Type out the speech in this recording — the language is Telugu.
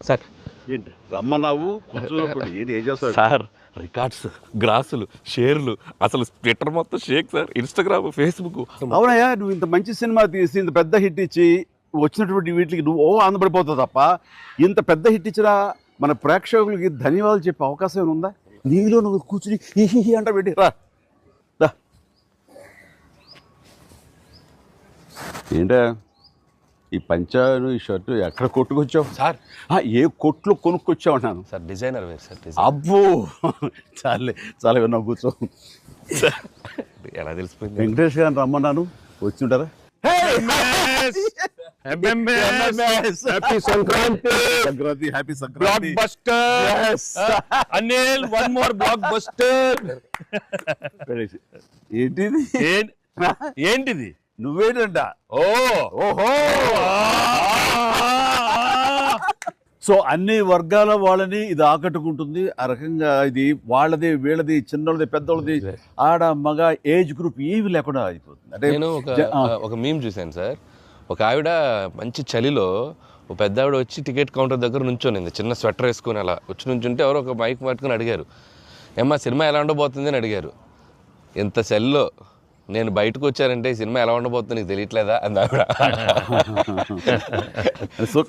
సార్ ఏంటి రమ్మన్నావు కూర్చున్నప్పుడు ఏంటి ఏం చేస్తావు? సార్ రికార్డ్స్, గ్రాసులు, షేర్లు, అసలు ట్విట్టర్ మొత్తం షేక్ సార్, ఇన్స్టాగ్రామ్, ఫేస్బుక్. అవునయ్యా, నువ్వు ఇంత మంచి సినిమా తీసి ఇంత పెద్ద హిట్ ఇచ్చి వచ్చినటువంటి వీటికి నువ్వు ఆనందపడిపోతావు తప్ప ఇంత పెద్ద హిట్ ఇచ్చిన మన ప్రేక్షకులకి ధన్యవాదాలు చెప్పే అవకాశం ఏమైనా ఉందా? నీలో నువ్వు కూర్చుని హి అంట పెట్టి రా రా. ఏంటా ఈ పంచాను ఈ షర్టు ఎక్కడ కొట్టుకొచ్చావు? సార్ ఏ కొట్లు కొనుక్కొచ్చావు అన్నాను. సార్ డిజైనర్ వేరు సార్. అబ్బో చాలే చాలా విన్నావు, కూర్చో. ఎలా తెలిసిపోయింది? వెంకటేష్ గారిని రమ్మన్నాను, వచ్చింటారా? Happy Sankranti. Sankranti, happy block Sankranti. Buster Anil, one more blockbuster. ఏంటిది? ఏంటిది? నువ్వేంటంట? ఓహో సో అన్ని వర్గాల వాళ్ళని ఇది ఆకట్టుకుంటుంది. ఆ రకంగా ఇది వాళ్ళది, వీళ్ళది, చిన్నోళ్ళది, పెద్దోళ్ళది, ఆడ మగ ఏజ్ గ్రూప్ ఏవి లేకుండా అయిపోతుంది. అంటే నేను ఒక మీమ్ చూశాను సార్. ఒక ఆవిడ మంచి చలిలో ఒక పెద్ద ఆవిడ వచ్చి టికెట్ కౌంటర్ దగ్గర నుంచోనింది, చిన్న స్వెటర్ వేసుకుని అలా వచ్చి నుంచుంటే ఎవరో ఒక మైక్ పట్టుకుని అడిగారు, ఏమ్మా సినిమా ఎలా ఉండబోతుంది అని అడిగారు. ఇంత చలిలో నేను బయటకు వచ్చానంటే ఈ సినిమా ఎలా ఉండబోతుంది నీకు తెలియట్లేదా అని ఆవిడ. సో